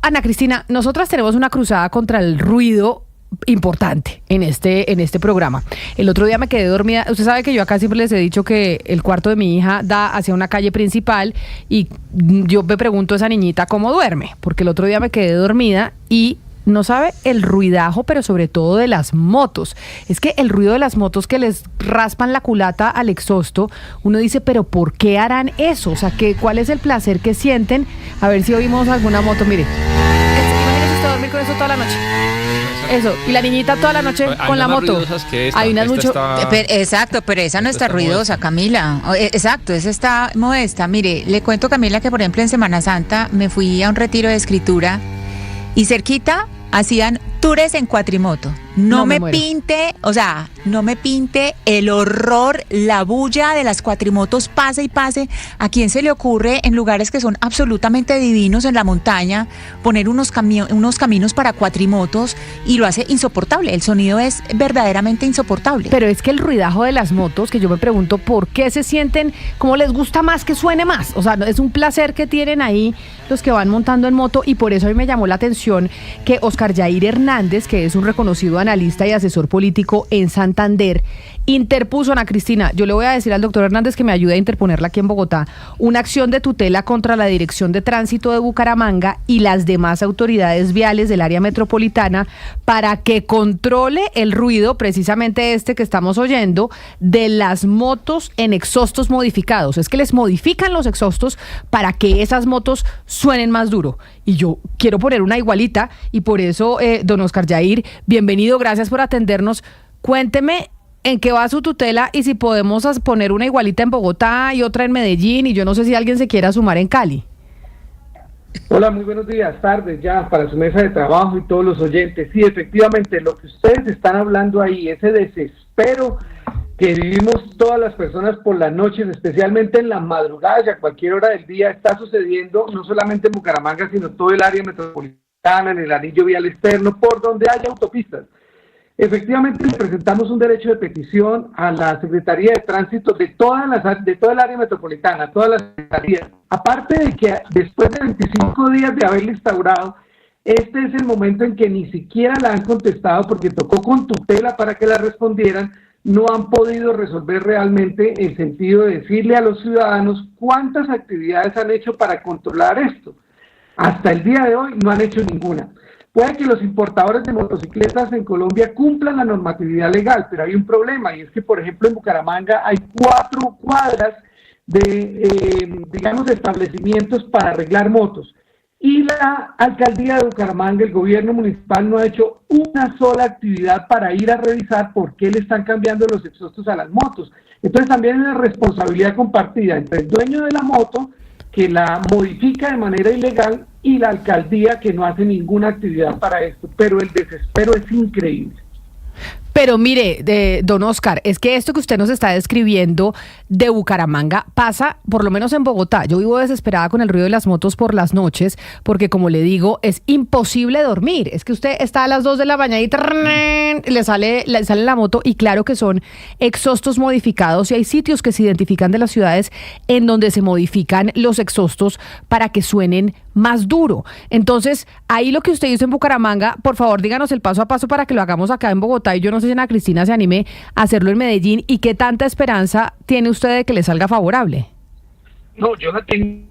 Ana Cristina, nosotras tenemos una cruzada contra el ruido importante en este programa. El otro día me quedé dormida. Usted sabe que yo acá siempre les he dicho que el cuarto de mi hija da hacia una calle principal y yo me pregunto a esa niñita cómo duerme, porque el otro día me quedé dormida y no sabe el ruidajo, pero sobre todo de las motos. Es que el ruido de las motos que les raspan la culata al exhausto, uno dice, pero ¿por qué harán eso? O sea, ¿cuál es el placer que sienten? A ver si oímos alguna moto. Mire, imagínese usted dormir con eso toda la noche. Eso, y la niñita toda la noche con la moto. Hay unas mucho. Exacto, pero esa no está ruidosa, Camila. Exacto, esa está modesta. Mire, le cuento, Camila, que por ejemplo en Semana Santa me fui a un retiro de escritura y cerquita hacían tours en cuatrimoto. No me pinte el horror, la bulla de las cuatrimotos, pase y pase. ¿A quién se le ocurre en lugares que son absolutamente divinos en la montaña poner unos caminos para cuatrimotos? Y lo hace insoportable, el sonido es verdaderamente insoportable. Pero es que el ruidajo de las motos, que yo me pregunto por qué se sienten, cómo les gusta más que suene más. O sea, es un placer que tienen ahí los que van montando en moto, y por eso a mí me llamó la atención que Oscar Yair Hernández, que es un reconocido analista y asesor político en Santander, interpuso, Ana Cristina, yo le voy a decir al doctor Hernández que me ayude a interponerla aquí en Bogotá, una acción de tutela contra la Dirección de Tránsito de Bucaramanga y las demás autoridades viales del área metropolitana para que controle el ruido, precisamente este que estamos oyendo, de las motos en exhaustos modificados. Es que les modifican los exhaustos para que esas motos suenen más duro. Y yo quiero poner una igualita, y por eso, don Oscar Yair, bienvenido, gracias por atendernos. Cuénteme en qué va su tutela y si podemos poner una igualita en Bogotá y otra en Medellín, y yo no sé si alguien se quiera sumar en Cali. Hola, muy buenos días, tardes ya para su mesa de trabajo y todos los oyentes. Sí, efectivamente, lo que ustedes están hablando ahí, ese desespero que vivimos todas las personas por las noches, especialmente en las madrugadas y a cualquier hora del día, está sucediendo no solamente en Bucaramanga, sino todo el área metropolitana, en el anillo vial externo, por donde haya autopistas. Efectivamente, le presentamos un derecho de petición a la Secretaría de Tránsito de toda el área metropolitana, todas las secretarías. Aparte de que después de 25 días de haberle instaurado, este es el momento en que ni siquiera la han contestado, porque tocó con tutela para que la respondieran. No han podido resolver realmente el sentido de decirle a los ciudadanos cuántas actividades han hecho para controlar esto. Hasta el día de hoy no han hecho ninguna. Puede que los importadores de motocicletas en Colombia cumplan la normatividad legal, pero hay un problema, y es que, por ejemplo, en Bucaramanga hay 4 cuadras de, de establecimientos para arreglar motos. Y la alcaldía de Bucaramanga, el gobierno municipal, no ha hecho una sola actividad para ir a revisar por qué le están cambiando los exhaustos a las motos. Entonces también es una responsabilidad compartida entre el dueño de la moto, que la modifica de manera ilegal, y la alcaldía, que no hace ninguna actividad para esto. Pero el desespero es increíble. Pero mire, don Oscar, es que esto que usted nos está describiendo de Bucaramanga pasa, por lo menos en Bogotá. Yo vivo desesperada con el ruido de las motos por las noches, porque como le digo, es imposible dormir. Es que usted está a las 2 de la mañana y le sale la moto, y claro que son exhaustos modificados, y hay sitios que se identifican de las ciudades en donde se modifican los exhaustos para que suenen más duro. Entonces, ahí lo que usted hizo en Bucaramanga, por favor, díganos el paso a paso para que lo hagamos acá en Bogotá, y yo no sé si Ana Cristina se anime a hacerlo en Medellín, y qué tanta esperanza tiene usted de que le salga favorable. No, yo la tengo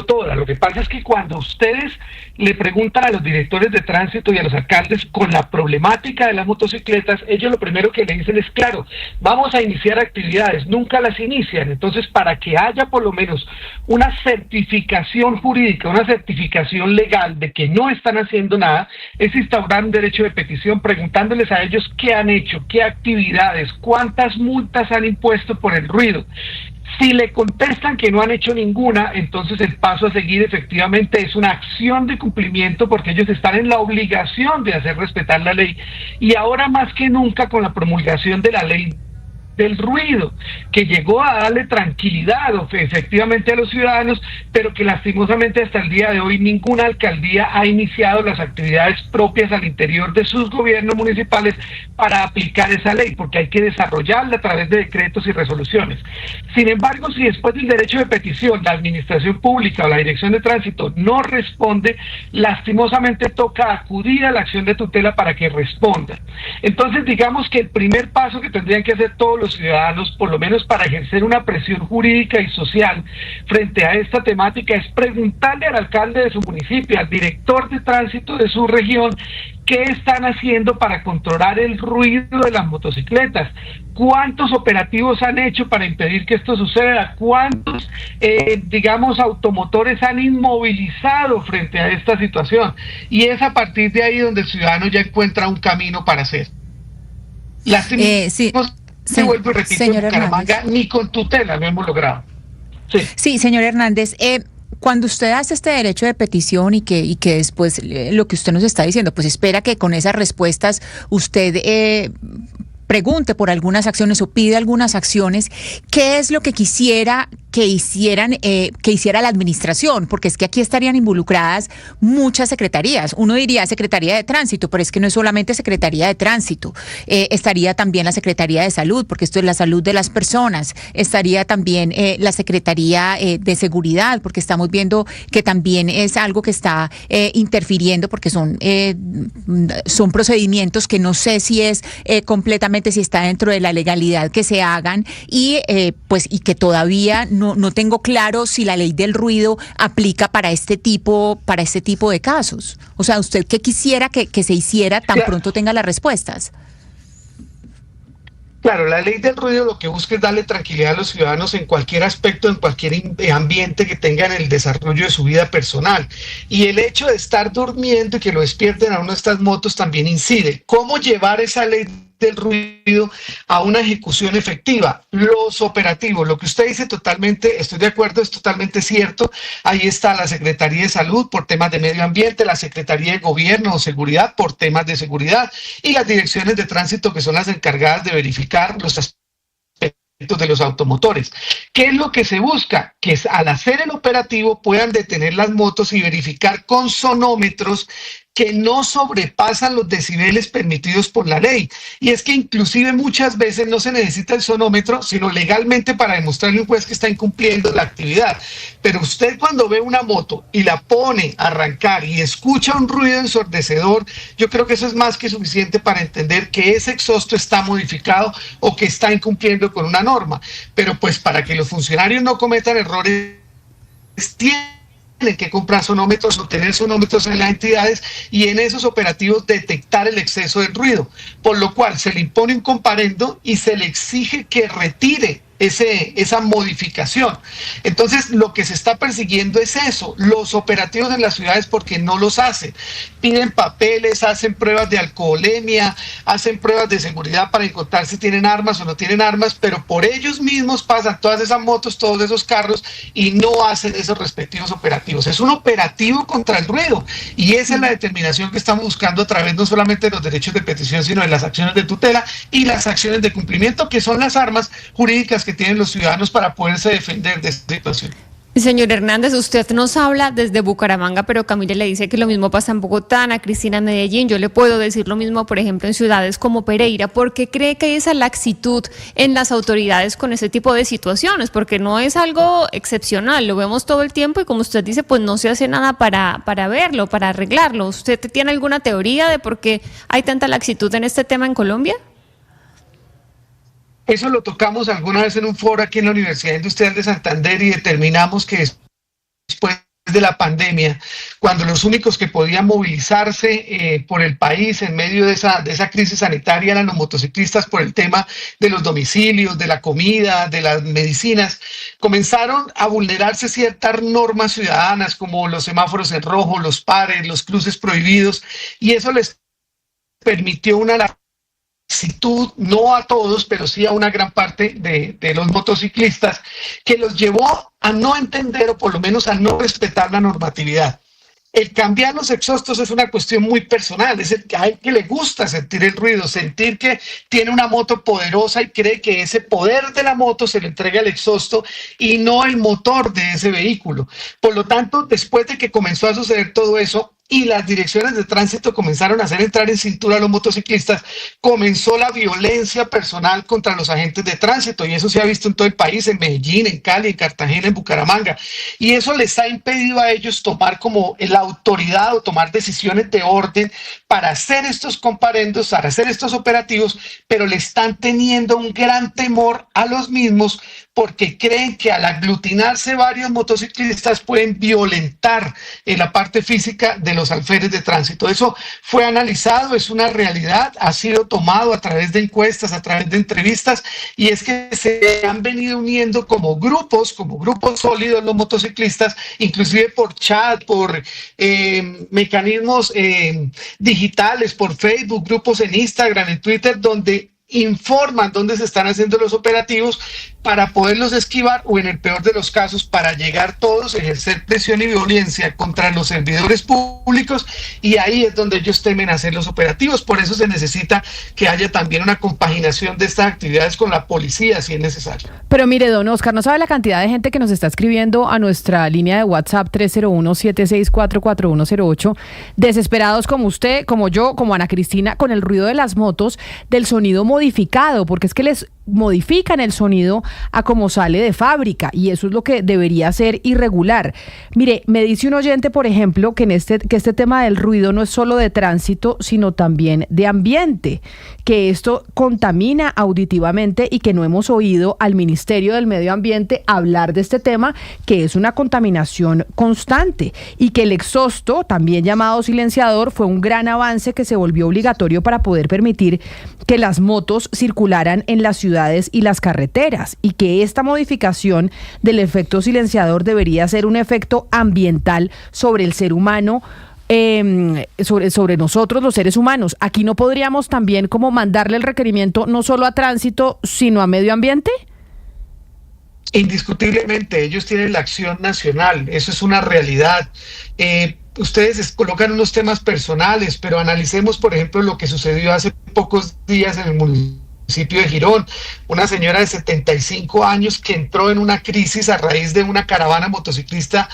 toda. Lo que pasa es que cuando ustedes le preguntan a los directores de tránsito y a los alcaldes con la problemática de las motocicletas, ellos lo primero que le dicen es, claro, vamos a iniciar actividades, nunca las inician. Entonces, para que haya por lo menos una certificación jurídica, una certificación legal de que no están haciendo nada, es instaurar un derecho de petición preguntándoles a ellos qué han hecho, qué actividades, cuántas multas han impuesto por el ruido. Si le contestan que no han hecho ninguna, entonces el paso a seguir efectivamente es una acción de cumplimiento, porque ellos están en la obligación de hacer respetar la ley. Y ahora más que nunca, con la promulgación de la ley del ruido, que llegó a darle tranquilidad efectivamente a los ciudadanos, pero que lastimosamente hasta el día de hoy ninguna alcaldía ha iniciado las actividades propias al interior de sus gobiernos municipales para aplicar esa ley, porque hay que desarrollarla a través de decretos y resoluciones. Sin embargo, si después del derecho de petición la administración pública o la dirección de tránsito no responde, lastimosamente toca acudir a la acción de tutela para que responda. Entonces, digamos que el primer paso que tendrían que hacer todos los ciudadanos, por lo menos para ejercer una presión jurídica y social frente a esta temática, es preguntarle al alcalde de su municipio, al director de tránsito de su región, qué están haciendo para controlar el ruido de las motocicletas, cuántos operativos han hecho para impedir que esto suceda, cuántos, automotores han inmovilizado frente a esta situación, y es a partir de ahí donde el ciudadano ya encuentra un camino para hacer. Vuelvo y repito, en Bucaramanga ni con tutela lo hemos logrado. Sí, señor Hernández, cuando usted hace este derecho de petición y que después lo que usted nos está diciendo, pues espera que con esas respuestas usted pregunte por algunas acciones o pide algunas acciones, ¿qué es lo que quisiera que hiciera la administración? Porque es que aquí estarían involucradas muchas secretarías. Uno diría Secretaría de Tránsito, pero es que no es solamente Secretaría de Tránsito. Estaría también la Secretaría de Salud, porque esto es la salud de las personas. Estaría también la Secretaría de Seguridad, porque estamos viendo que también es algo que está interfiriendo, porque son procedimientos que no sé si es completamente, si está dentro de la legalidad que se hagan, y que todavía no tengo claro si la ley del ruido aplica para este tipo de casos. O sea, ¿usted qué quisiera que se hiciera tan pronto tenga las respuestas? Claro, la ley del ruido lo que busca es darle tranquilidad a los ciudadanos en cualquier aspecto, en cualquier ambiente que tengan en el desarrollo de su vida personal. Y el hecho de estar durmiendo y que lo despierten a uno de estas motos también incide. ¿Cómo llevar esa ley del ruido a una ejecución efectiva? Los operativos, lo que usted dice totalmente, estoy de acuerdo, es totalmente cierto. Ahí está la Secretaría de Salud por temas de medio ambiente, la Secretaría de Gobierno o Seguridad por temas de seguridad, y las direcciones de tránsito, que son las encargadas de verificar los aspectos de los automotores. ¿Qué es lo que se busca? Que al hacer el operativo puedan detener las motos y verificar con sonómetros que no sobrepasan los decibeles permitidos por la ley. Y es que inclusive muchas veces no se necesita el sonómetro, sino legalmente para demostrarle a un juez que está incumpliendo la actividad. Pero usted, cuando ve una moto y la pone a arrancar y escucha un ruido ensordecedor, yo creo que eso es más que suficiente para entender que ese exhausto está modificado o que está incumpliendo con una norma. Pero pues para que los funcionarios no cometan errores, tienen que comprar sonómetros o tener sonómetros en las entidades, y en esos operativos detectar el exceso del ruido, por lo cual se le impone un comparendo y se le exige que retire esa modificación. Entonces, lo que se está persiguiendo es eso, los operativos en las ciudades, porque no los hacen. Piden papeles, hacen pruebas de alcoholemia, hacen pruebas de seguridad para encontrar si tienen armas o no tienen armas, pero por ellos mismos pasan todas esas motos, todos esos carros, y no hacen esos respectivos operativos. Es un operativo contra el ruido, y esa es la determinación que estamos buscando a través no solamente de los derechos de petición, sino de las acciones de tutela y las acciones de cumplimiento, que son las armas jurídicas que tienen los ciudadanos para poderse defender de esta situación. Señor Hernández, usted nos habla desde Bucaramanga, pero Camila le dice que lo mismo pasa en Bogotá, Ana Cristina en Medellín. Yo le puedo decir lo mismo, por ejemplo, en ciudades como Pereira. ¿Por qué cree que hay esa laxitud en las autoridades con ese tipo de situaciones? Porque no es algo excepcional, lo vemos todo el tiempo y, como usted dice, pues no se hace nada para verlo, para arreglarlo. ¿Usted tiene alguna teoría de por qué hay tanta laxitud en este tema en Colombia? Eso lo tocamos alguna vez en un foro aquí en la Universidad Industrial de Santander, y determinamos que después de la pandemia, cuando los únicos que podían movilizarse por el país en medio de esa crisis sanitaria eran los motociclistas, por el tema de los domicilios, de la comida, de las medicinas, comenzaron a vulnerarse ciertas normas ciudadanas, como los semáforos en rojo, los pares, los cruces prohibidos, y eso les permitió una laxitud, no a todos, pero sí a una gran parte de los motociclistas, que los llevó a no entender, o por lo menos a no respetar la normatividad. el cambiar los exhaustos es una cuestión muy personal, es el que a él que le gusta sentir el ruido, sentir que tiene una moto poderosa y cree que ese poder de la moto se le entrega al exhausto y no el motor de ese vehículo. Por lo tanto, después de que comenzó a suceder todo eso, y las direcciones de tránsito comenzaron a hacer entrar en cintura a los motociclistas, comenzó la violencia personal contra los agentes de tránsito, y eso se ha visto en todo el país, en Medellín, en Cali, en Cartagena, en Bucaramanga, y eso les ha impedido a ellos tomar como la autoridad o tomar decisiones de orden para hacer estos comparendos, para hacer estos operativos, pero le están teniendo un gran temor a los mismos porque creen que al aglutinarse varios motociclistas pueden violentar la parte física de los alférez de tránsito. Eso fue analizado, es una realidad, ha sido tomado a través de encuestas, a través de entrevistas, y es que se han venido uniendo como grupos sólidos los motociclistas, inclusive por chat, por mecanismos digitales, por Facebook, grupos en Instagram, en Twitter, donde informan dónde se están haciendo los operativos para poderlos esquivar o en el peor de los casos para llegar todos, ejercer presión y violencia contra los servidores públicos, y ahí es donde ellos temen hacer los operativos. Por eso se necesita que haya también una compaginación de estas actividades con la policía si es necesario. Pero mire, don Oscar, no sabe la cantidad de gente que nos está escribiendo a nuestra línea de WhatsApp 301-764-4108, desesperados como usted, como yo, como Ana Cristina, con el ruido de las motos, del sonido modificado, porque es que les modifican el sonido a como sale de fábrica, y eso es lo que debería ser irregular. Mire, me dice un oyente, por ejemplo, que este tema del ruido no es solo de tránsito, sino también de ambiente, que esto contamina auditivamente y que no hemos oído al Ministerio del Medio Ambiente hablar de este tema, que es una contaminación constante, y que el exhausto, también llamado silenciador, fue un gran avance que se volvió obligatorio para poder permitir que las motos circularan en las ciudades y las carreteras, y que esta modificación del efecto silenciador debería ser un efecto ambiental sobre el ser humano, sobre nosotros los seres humanos. Aquí no podríamos también como mandarle el requerimiento no solo a tránsito, sino a medio ambiente. Indiscutiblemente, ellos tienen la acción nacional, eso es una realidad. Ustedes colocan unos temas personales, pero analicemos, por ejemplo, lo que sucedió hace pocos días en el municipio de Girón, una señora de 75 años que entró en una crisis a raíz de una caravana motociclistas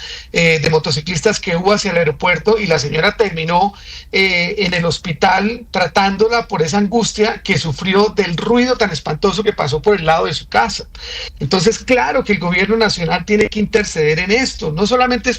que hubo hacia el aeropuerto, y la señora terminó en el hospital tratándola por esa angustia que sufrió del ruido tan espantoso que pasó por el lado de su casa. Entonces, claro que el gobierno nacional tiene que interceder en esto, no solamente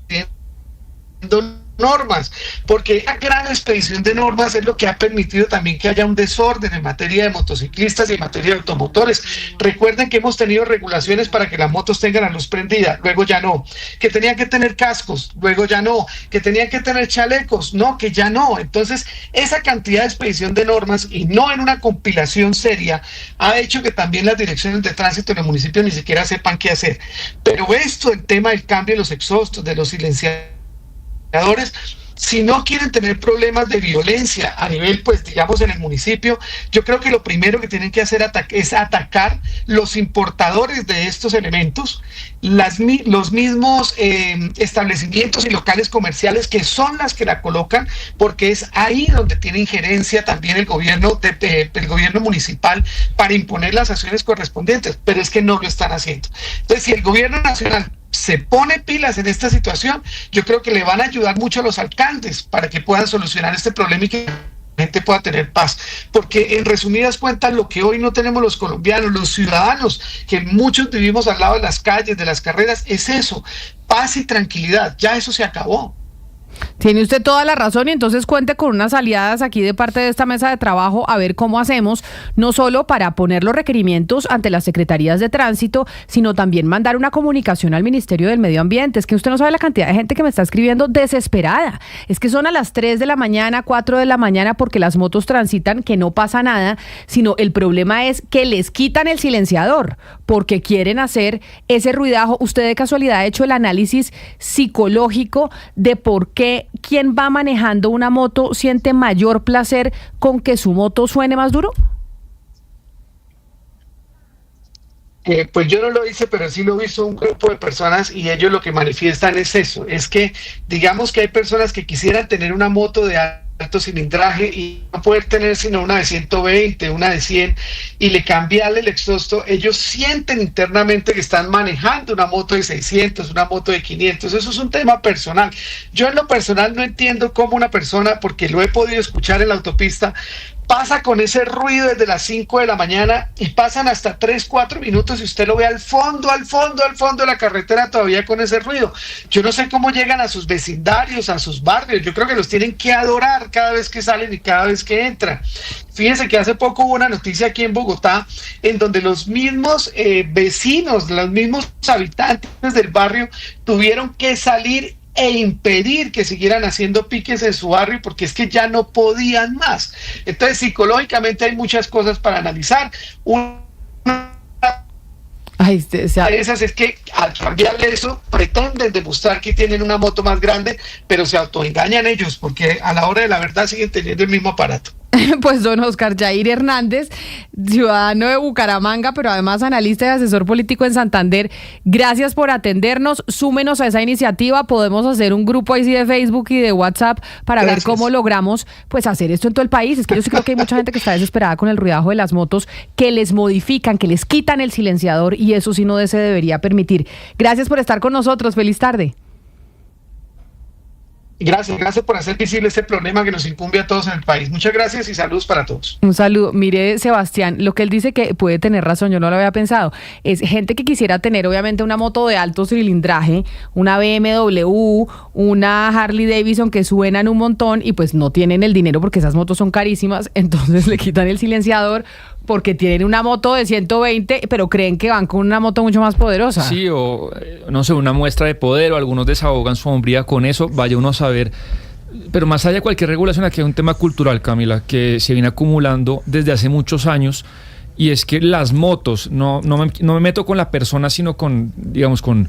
pidiendo normas, porque la gran expedición de normas es lo que ha permitido también que haya un desorden en materia de motociclistas y en materia de automotores. Recuerden que hemos tenido regulaciones para que las motos tengan la luz prendida, luego ya no, que tenían que tener cascos, luego ya no, que tenían que tener chalecos, no, que ya no. Entonces, esa cantidad de expedición de normas y no en una compilación seria ha hecho que también las direcciones de tránsito en el municipio ni siquiera sepan qué hacer. Pero esto, el tema del cambio de los exhaustos, de los silenciadores, si no quieren tener problemas de violencia a nivel, pues digamos, en el municipio, yo creo que lo primero que tienen que hacer es atacar los importadores de estos elementos, los mismos establecimientos y locales comerciales que son las que la colocan, porque es ahí donde tiene injerencia también el gobierno municipal para imponer las acciones correspondientes, pero es que no lo están haciendo. Entonces, si el gobierno nacional se pone pilas en esta situación, yo creo que le van a ayudar mucho a los alcaldes para que puedan solucionar este problema y que la gente pueda tener paz, porque en resumidas cuentas lo que hoy no tenemos los colombianos, los ciudadanos, que muchos vivimos al lado de las calles, de las carreras, es eso, paz y tranquilidad. Ya eso se acabó. Tiene usted toda la razón, y entonces cuente con unas aliadas aquí de parte de esta mesa de trabajo a ver cómo hacemos, no solo para poner los requerimientos ante las secretarías de tránsito, sino también mandar una comunicación al Ministerio del Medio Ambiente. Es que usted no sabe la cantidad de gente que me está escribiendo desesperada. Es que son a las 3 de la mañana, 4 de la mañana, porque las motos transitan, que no pasa nada, sino el problema es que les quitan el silenciador, porque quieren hacer ese ruidajo. ¿Usted de casualidad ha hecho el análisis psicológico de por qué quien va manejando una moto siente mayor placer con que su moto suene más duro? Pues yo no lo hice, pero sí lo hizo un grupo de personas y ellos lo que manifiestan es eso, es que digamos que hay personas que quisieran tener una moto de alto cilindraje y no poder tener sino una de 120, una de 100 y le cambiarle el exhausto, ellos sienten internamente que están manejando una moto de 600, una moto de 500, eso es un tema personal. Yo en lo personal no entiendo cómo una persona, porque lo he podido escuchar en la autopista, pasa con ese ruido desde las 5 de la mañana y pasan hasta 3, 4 minutos y usted lo ve al fondo de la carretera todavía con ese ruido. Yo no sé cómo llegan a sus vecindarios, a sus barrios, yo creo que los tienen que adorar cada vez que salen y cada vez que entran. Fíjense que hace poco hubo una noticia aquí en Bogotá en donde los mismos vecinos, los mismos habitantes del barrio tuvieron que salir e impedir que siguieran haciendo piques en su barrio porque es que ya no podían más. Entonces, psicológicamente hay muchas cosas para analizar. Una de esas es que al cambiarle eso, pretenden demostrar que tienen una moto más grande, pero se autoengañan ellos porque a la hora de la verdad siguen teniendo el mismo aparato. Pues don Oscar Jair Hernández, ciudadano de Bucaramanga, pero además analista y asesor político en Santander, gracias por atendernos, súmenos a esa iniciativa, podemos hacer un grupo ahí sí de Facebook y de WhatsApp para ver cómo logramos pues hacer esto en todo el país. Es que yo sí creo que hay mucha gente que está desesperada con el ruidajo de las motos, que les modifican, que les quitan el silenciador y eso sí no se debería permitir. Gracias por estar con nosotros, feliz tarde. Gracias por hacer visible este problema que nos incumbe a todos en el país. Muchas gracias y saludos para todos. Un saludo. Mire, Sebastián, lo que él dice que puede tener razón, yo no lo había pensado, es gente que quisiera tener obviamente una moto de alto cilindraje, una BMW, una Harley Davidson que suenan un montón y pues no tienen el dinero porque esas motos son carísimas, entonces le quitan el silenciador porque tienen una moto de 120, pero creen que van con una moto mucho más poderosa. Sí, o no sé, una muestra de poder, o algunos desahogan su hombría con eso, vaya uno a saber. Pero más allá de cualquier regulación, aquí hay un tema cultural, Camila, que se viene acumulando desde hace muchos años, y es que las motos, no me meto con la persona, sino con, digamos, con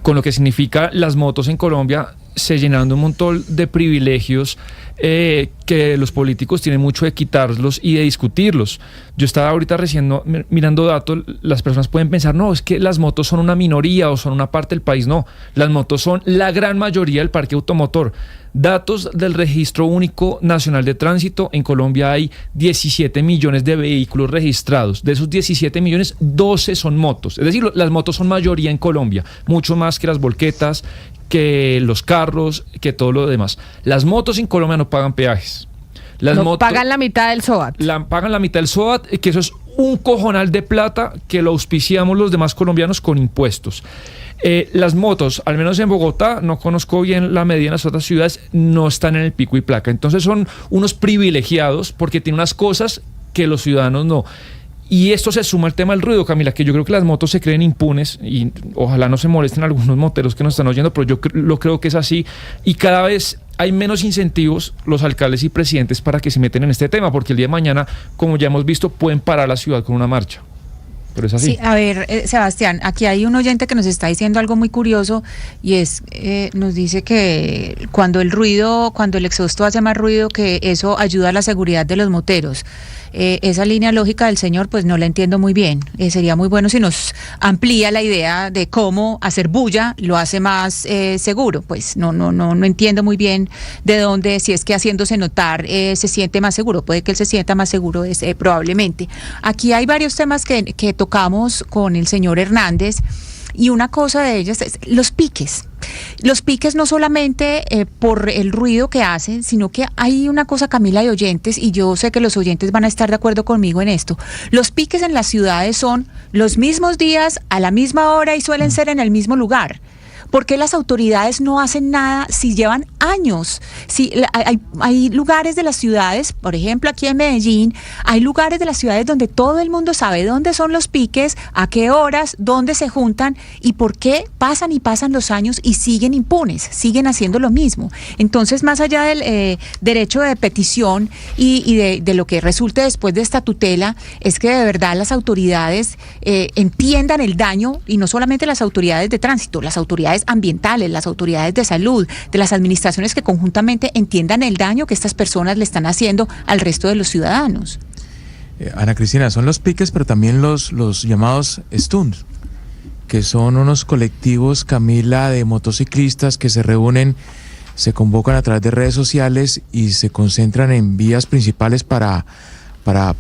lo que significa las motos en Colombia, se llenaron de un montón de privilegios que los políticos tienen mucho de quitarlos y de discutirlos. Yo estaba ahorita recién mirando datos, las personas pueden pensar, no, es que las motos son una minoría o son una parte del país. No, las motos son la gran mayoría del parque automotor. Datos del Registro Único Nacional de Tránsito, en Colombia hay 17 millones de vehículos registrados. De esos 17 millones, 12 son motos. Es decir, las motos son mayoría en Colombia, mucho más que las volquetas, que los carros, que todo lo demás. Las motos en Colombia no pagan peajes. Pagan la mitad del SOAT. Pagan la mitad del SOAT, que eso es un cojonal de plata que lo auspiciamos los demás colombianos con impuestos. Las motos, al menos en Bogotá, no conozco bien la medida en las otras ciudades, no están en el pico y placa. Entonces son unos privilegiados porque tienen unas cosas que los ciudadanos no. Y esto se suma al tema del ruido, Camila, que yo creo que las motos se creen impunes y ojalá no se molesten algunos moteros que nos están oyendo, pero yo lo creo que es así y cada vez hay menos incentivos los alcaldes y presidentes para que se meten en este tema, porque el día de mañana, como ya hemos visto, pueden parar la ciudad con una marcha. Pero es así. Sí, a ver, Sebastián, aquí hay un oyente que nos está diciendo algo muy curioso y es, nos dice que cuando el exhausto hace más ruido, que eso ayuda a la seguridad de los moteros. Esa línea lógica del señor, pues no la entiendo muy bien. Sería muy bueno si nos amplía la idea de cómo hacer bulla lo hace más seguro. Pues no entiendo muy bien de dónde, si es que haciéndose notar se siente más seguro. Puede que él se sienta más seguro, probablemente. Aquí hay varios temas que tocamos con el señor Hernández y una cosa de ellas es los piques. Los piques no solamente por el ruido que hacen, sino que hay una cosa, Camila, de oyentes, y yo sé que los oyentes van a estar de acuerdo conmigo en esto. Los piques en las ciudades son los mismos días, a la misma hora y suelen ser en el mismo lugar. ¿Por qué las autoridades no hacen nada si llevan años? Si hay lugares de las ciudades, por ejemplo aquí en Medellín, hay lugares de las ciudades donde todo el mundo sabe dónde son los piques, a qué horas, dónde se juntan y por qué pasan y pasan los años y siguen impunes, siguen haciendo lo mismo. Entonces, más allá del derecho de petición y de lo que resulte después de esta tutela, es que de verdad las autoridades entiendan el daño, y no solamente las autoridades de tránsito, las autoridades ambientales, las autoridades de salud, de las administraciones que conjuntamente entiendan el daño que estas personas le están haciendo al resto de los ciudadanos. Ana Cristina, son los piques, pero también los llamados stunts, que son unos colectivos, Camila, de motociclistas que se reúnen, se convocan a través de redes sociales y se concentran en vías principales para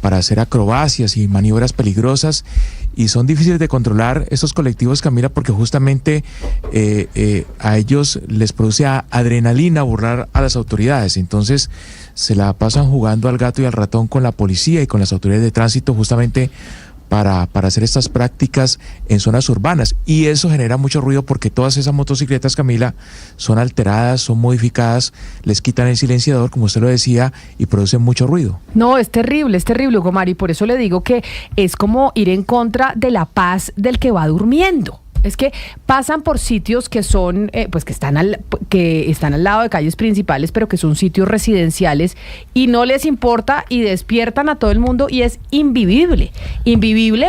hacer acrobacias y maniobras peligrosas, y son difíciles de controlar estos colectivos, Camila, porque justamente a ellos les produce adrenalina burlar a las autoridades. Entonces se la pasan jugando al gato y al ratón con la policía y con las autoridades de tránsito, justamente para hacer estas prácticas en zonas urbanas, y eso genera mucho ruido porque todas esas motocicletas, Camila, son alteradas, son modificadas, les quitan el silenciador, como usted lo decía, y producen mucho ruido. No, es terrible, Hugo Mari, por eso le digo que es como ir en contra de la paz del que va durmiendo. Es que pasan por sitios que son, pues que están al lado de calles principales, pero que son sitios residenciales, y no les importa y despiertan a todo el mundo, y es invivible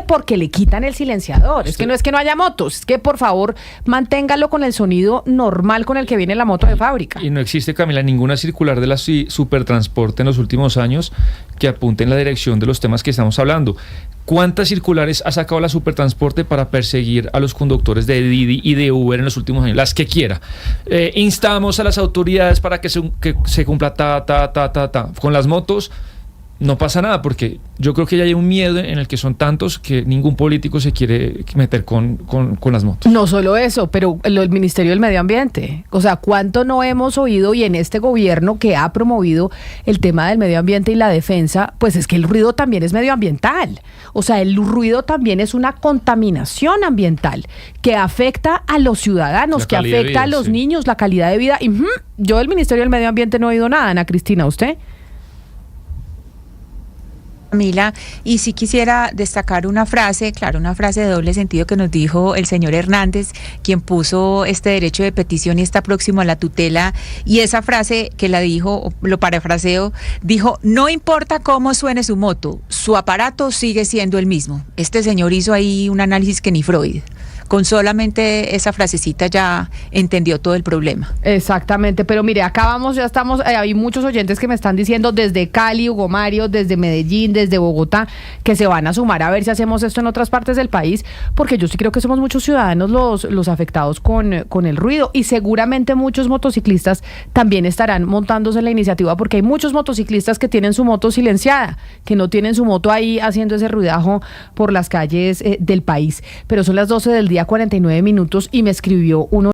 porque le quitan el silenciador. Es que no haya motos, es que por favor manténgalo con el sonido normal con el que viene la moto de fábrica. Y no existe, Camila, ninguna circular de la Supertransporte en los últimos años que apunte en la dirección de los temas que estamos hablando. ¿Cuántas circulares ha sacado la Supertransporte para perseguir a los conductores de Didi y de Uber en los últimos años? Las que quiera. Instamos a las autoridades para que se cumpla Con las motos no pasa nada, porque yo creo que ya hay un miedo en el que son tantos que ningún político se quiere meter con las motos. No solo eso, pero el Ministerio del Medio Ambiente. O sea, ¿cuánto no hemos oído? Y en este gobierno que ha promovido el tema del medio ambiente y la defensa, pues es que el ruido también es medioambiental. O sea, el ruido también es una contaminación ambiental que afecta a los ciudadanos, que afecta a los niños, la calidad de vida. Y yo del Ministerio del Medio Ambiente no he oído nada, Ana Cristina, ¿usted? Camila, y sí quisiera destacar una frase de doble sentido que nos dijo el señor Hernández, quien puso este derecho de petición y está próximo a la tutela, y esa frase que la dijo, lo parafraseo, dijo: no importa cómo suene su moto, su aparato sigue siendo el mismo. Este señor hizo ahí un análisis que ni Freud. Con solamente esa frasecita ya entendió todo el problema. Exactamente, pero mire, acá ya estamos, hay muchos oyentes que me están diciendo desde Cali, Hugo Mario, desde Medellín, desde Bogotá, que se van a sumar a ver si hacemos esto en otras partes del país, porque yo sí creo que somos muchos ciudadanos los afectados con el ruido, y seguramente muchos motociclistas también estarán montándose en la iniciativa, porque hay muchos motociclistas que tienen su moto silenciada, que no tienen su moto ahí haciendo ese ruidajo por las calles del país. Pero son las 12 del día, 49 minutos, y me escribió uno